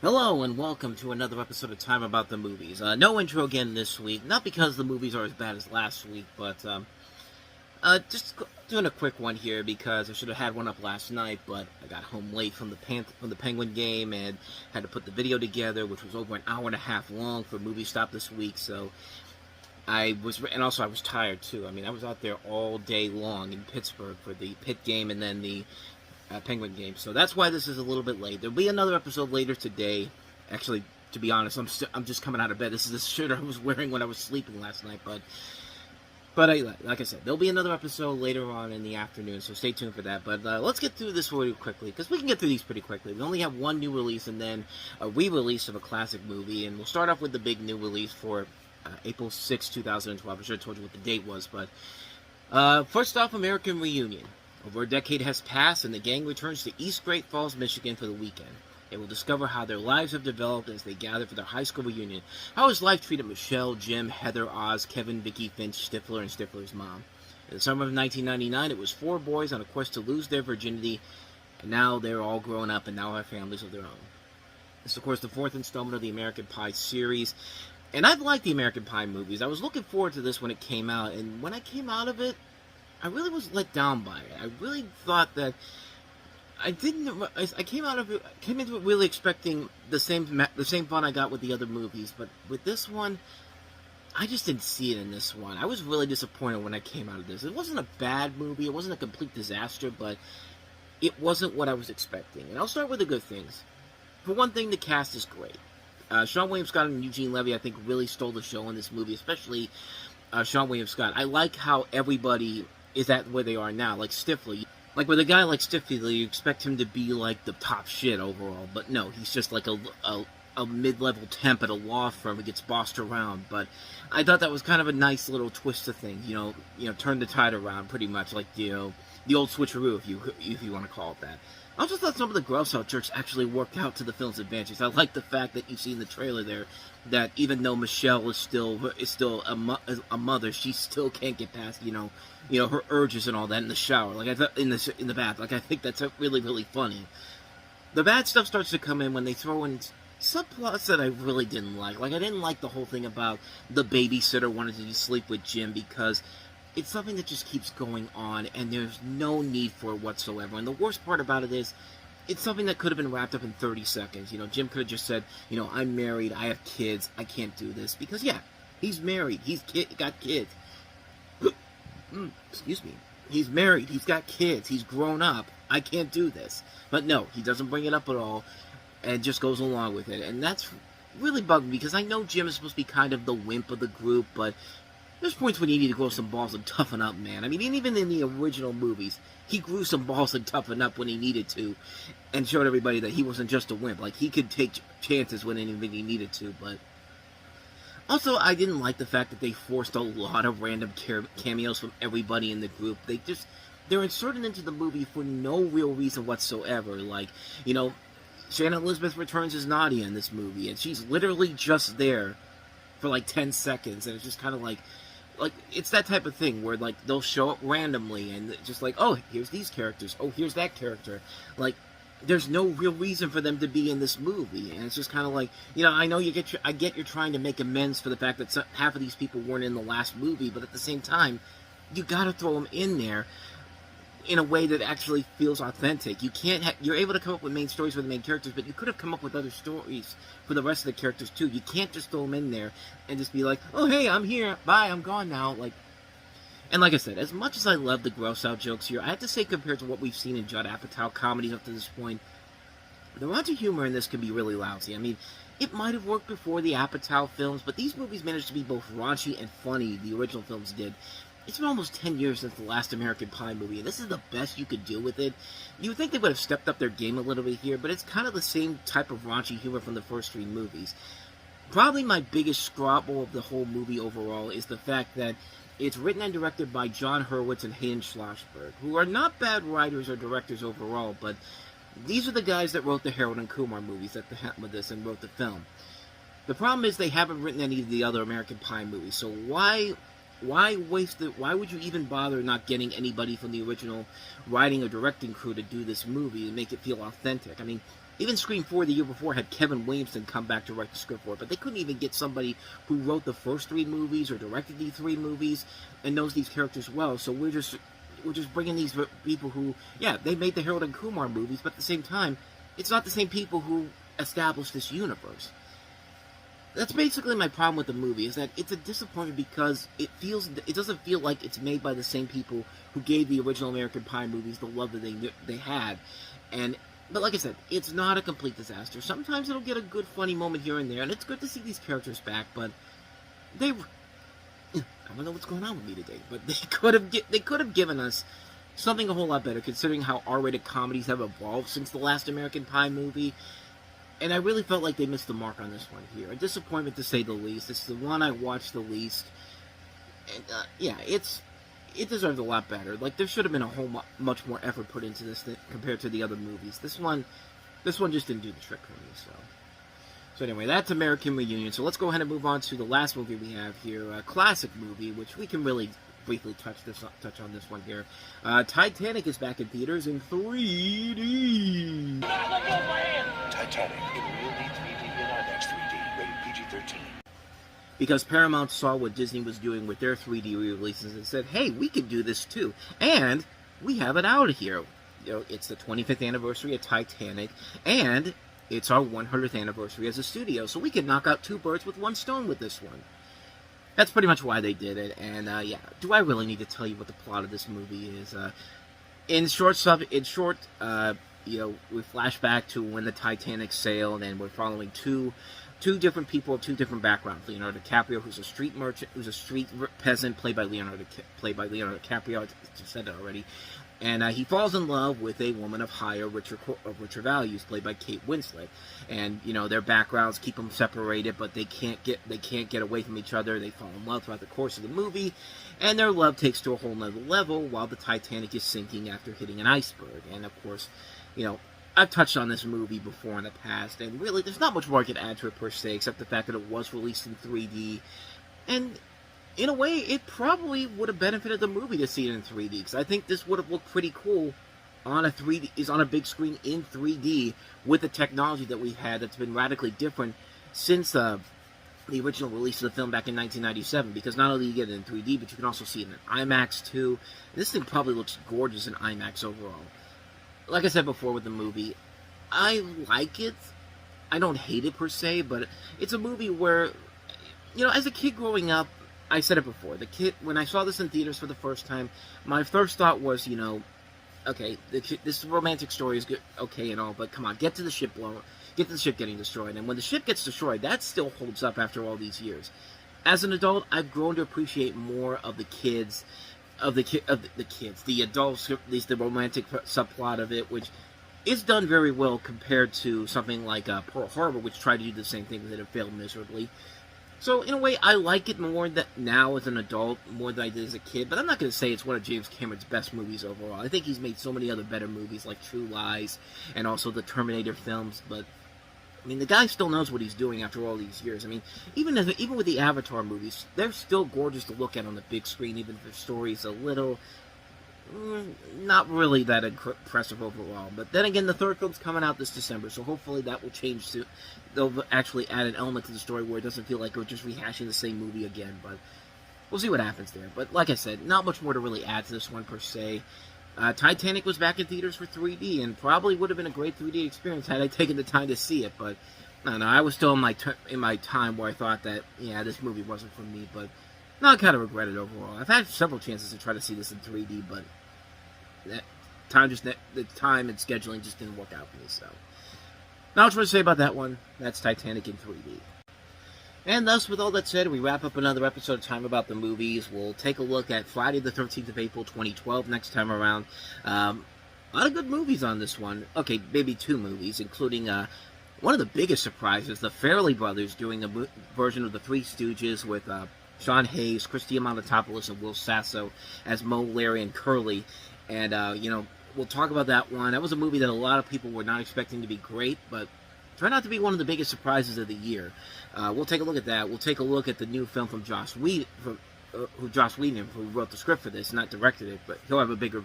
Hello and welcome to another episode of Time About the Movies. No intro again this week, not because the movies are as bad as last week, but just doing a quick one here because I should have had one up last night, but I got home late from the Penguin game and had to put the video together, which was over an hour and a half long for Movie Stop this week. So I was tired too. I mean, I was out there all day long in Pittsburgh for the Pitt game and then the Penguin game, so that's why this is a little bit late. There'll be another episode later today. Actually, to be honest, I'm just coming out of bed. This is the shirt I was wearing when I was sleeping last night, but like I said, there'll be another episode later on in the afternoon, so stay tuned for that. But let's get through this really quickly, because we can get through these pretty quickly. We only have one new release and then a re-release of a classic movie, and we'll start off with the big new release for April 6, 2012. I should have told you what the date was, but first off, American Reunion. Over a decade has passed, and the gang returns to East Great Falls, Michigan for the weekend. They will discover how their lives have developed as they gather for their high school reunion. How has life treated Michelle, Jim, Heather, Oz, Kevin, Vicky, Finch, Stifler, and Stifler's mom? In the summer of 1999, it was 4 boys on a quest to lose their virginity, and now they're all grown up and now have families of their own. This is, of course, the 4th installment of the American Pie series, and I've liked the American Pie movies. I was looking forward to this when it came out, and when I came out of it, I really was let down by it. I really thought that I came into it really expecting the same fun I got with the other movies, but with this one, I just didn't see it in this one. I was really disappointed when I came out of this. It wasn't a bad movie, it wasn't a complete disaster, but it wasn't what I was expecting. And I'll start with the good things. For one thing, the cast is great. Sean William Scott and Eugene Levy, I think, really stole the show in this movie, especially Sean William Scott. I like how everybody is at where they are now, like Stifler. Like, with a guy like Stifler, you expect him to be, like, the top shit overall, but no, he's just like a mid-level temp at a law firm who gets bossed around. But I thought that was kind of a nice little twist of things, you know, turn the tide around, pretty much, like, the old switcheroo, if you want to call it that. I also thought some of the gross-out jokes actually worked out to the film's advantage. I like the fact that you see in the trailer there that even though Michelle is still a mother, she still can't get past her urges and all that in the shower, like I thought in the bath. Like, I think that's really, really funny. The bad stuff starts to come in when they throw in subplots that I really didn't like. Like, I didn't like the whole thing about the babysitter wanted to sleep with Jim, because it's something that just keeps going on, and there's no need for it whatsoever. And the worst part about it is, it's something that could have been wrapped up in 30 seconds. Jim could have just said, I'm married, I have kids, I can't do this. Because, yeah, he's married, he's got kids. Excuse me. He's married, he's got kids, he's grown up, I can't do this. But no, he doesn't bring it up at all, and just goes along with it. And that's really bugged me, because I know Jim is supposed to be kind of the wimp of the group, but there's points when you need to grow some balls and toughen up, man. I mean, even in the original movies, he grew some balls and toughened up when he needed to, and showed everybody that he wasn't just a wimp. Like, he could take chances when he needed to, but also, I didn't like the fact that they forced a lot of random cameos from everybody in the group. They're inserted into the movie for no real reason whatsoever. Like, Shannon Elizabeth returns as Nadia in this movie, and she's literally just there for like 10 seconds, and it's just kind of like it's that type of thing where, like, they'll show up randomly, and just like, oh, here's these characters, oh, here's that character. Like, there's no real reason for them to be in this movie, and it's just kind of like, I know I get you're trying to make amends for the fact that half of these people weren't in the last movie, but at the same time, you gotta throw them in there in a way that actually feels authentic. You're able to come up with main stories for the main characters, but you could have come up with other stories for the rest of the characters too. You can't just throw them in there and just be like, oh, hey, I'm here, bye, I'm gone now. And like I said, as much as I love the gross-out jokes here, I have to say, compared to what we've seen in Judd Apatow comedies up to this point, the raunchy humor in this can be really lousy. I mean, it might have worked before the Apatow films, but these movies managed to be both raunchy and funny, the original films did. It's been almost 10 years since the last American Pie movie, and this is the best you could do with it. You would think they would have stepped up their game a little bit here, but it's kind of the same type of raunchy humor from the first 3 movies. Probably my biggest squabble of the whole movie overall is the fact that it's written and directed by John Hurwitz and Hayden Schlossberg, who are not bad writers or directors overall, but these are the guys that wrote the Harold and Kumar movies at the helm of this and wrote the film. The problem is they haven't written any of the other American Pie movies, so why waste it? Why would you even bother not getting anybody from the original writing or directing crew to do this movie and make it feel authentic? I mean, Even Scream 4 the year before had Kevin Williamson come back to write the script for it, but they couldn't even get somebody who wrote the first 3 movies or directed the 3 movies and knows these characters well. So we're just bringing these people who, yeah, they made the Harold and Kumar movies, but at the same time, it's not the same people who established this universe. That's basically my problem with the movie, is that it's a disappointment because it doesn't feel like it's made by the same people who gave the original American Pie movies the love that they had. But like I said, it's not a complete disaster. Sometimes it'll get a good funny moment here and there, and it's good to see these characters back, but I don't know what's going on with me today, but they could have given us something a whole lot better, considering how R-rated comedies have evolved since the last American Pie movie. And I really felt like they missed the mark on this one here. A disappointment to say the least. It's the one I watched the least. And, yeah, it deserves a lot better. Like, there should have been a much more effort put into this compared to the other movies. This one just didn't do the trick for me, So anyway, that's American Reunion. So let's go ahead and move on to the last movie we have here. A classic movie, which we can really briefly touch on this one here. Titanic is back in theaters in 3D. Titanic in real 3D and IMAX 3D, rated PG-13. Because Paramount saw what Disney was doing with their 3D releases and said, hey, we can do this too. And we have it out here. You know, it's the 25th anniversary of Titanic, and it's our 100th anniversary as a studio, so we can knock out 2 birds with 1 stone with this one. That's pretty much why they did it, and yeah, do I really need to tell you what the plot of this movie is? In short, you know, we flash back to when the Titanic sailed, and we're following two different people of 2 different backgrounds. Leonardo DiCaprio, who's a street merchant, who's a street peasant, played by Leonardo DiCaprio. I just said that already. And he falls in love with a woman of richer values, played by Kate Winslet. And you know, their backgrounds keep them separated, but they can't get away from each other. They fall in love throughout the course of the movie, and their love takes to a whole nother level while the Titanic is sinking after hitting an iceberg. And of course, you know, I've touched on this movie before in the past, and really, there's not much more I could add to it per se, except the fact that it was released in 3D, and in a way, it probably would have benefited the movie to see it in 3D, because I think this would have looked pretty cool on a big screen in 3D with the technology that we've had that's been radically different since the original release of the film back in 1997, because not only do you get it in 3D, but you can also see it in IMAX too. This thing probably looks gorgeous in IMAX overall. Like I said before with the movie, I like it. I don't hate it per se, but it's a movie where, you know, as a kid growing up, I said it before, when I saw this in theaters for the first time, my first thought was, you know, okay, this romantic story is good, okay and all, but come on, get to the ship getting destroyed. And when the ship gets destroyed, that still holds up after all these years. As an adult, I've grown to appreciate more of the adults, at least the romantic subplot of it, which is done very well compared to something like Pearl Harbor, which tried to do the same thing, but it failed miserably. So, in a way, I like it more now as an adult, more than I did as a kid, but I'm not going to say it's one of James Cameron's best movies overall. I think he's made so many other better movies, like True Lies, and also the Terminator films, but, I mean, the guy still knows what he's doing after all these years. I mean, even with the Avatar movies, they're still gorgeous to look at on the big screen, even if the story's a little, not really that impressive overall. But then again, the 3rd film's coming out this December, so hopefully that will change to, they'll actually add an element to the story where it doesn't feel like we're just rehashing the same movie again, but we'll see what happens there. But like I said, not much more to really add to this one per se. Titanic was back in theaters for 3D, and probably would have been a great 3D experience had I taken the time to see it, but I don't know, I was still in my time where I thought that, yeah, this movie wasn't for me, but no, I kind of regret it overall. I've had several chances to try to see this in 3D, but the time and scheduling just didn't work out for me, so. Not much more to say about that one. That's Titanic in 3D. And thus, with all that said, we wrap up another episode of Time About the Movies. We'll take a look at Friday the 13th of April, 2012, next time around. A lot of good movies on this one. Okay, maybe 2 movies, including one of the biggest surprises, the Farrelly brothers doing a version of The Three Stooges with Sean Hayes, Christy Amanatopoulos, and Will Sasso as Moe, Larry, and Curly. And, you know, we'll talk about that one. That was a movie that a lot of people were not expecting to be great, but turned out to be one of the biggest surprises of the year. We'll take a look at that. We'll take a look at the new film from Joss Whedon, who wrote the script for this, not directed it, but he'll have a bigger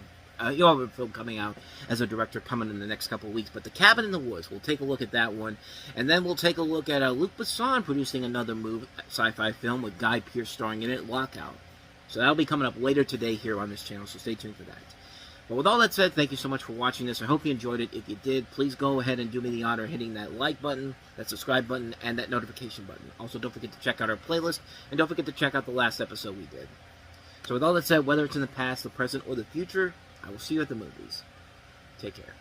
he'll have a film coming out as a director coming in the next couple of weeks. But The Cabin in the Woods, we'll take a look at that one. And then we'll take a look at Luc Besson producing another sci-fi film with Guy Pearce starring in it, Lockout. So that'll be coming up later today here on this channel, so stay tuned for that. But with all that said, thank you so much for watching this. I hope you enjoyed it. If you did, please go ahead and do me the honor of hitting that like button, that subscribe button, and that notification button. Also, don't forget to check out our playlist, and don't forget to check out the last episode we did. So with all that said, whether it's in the past, the present, or the future, I will see you at the movies. Take care.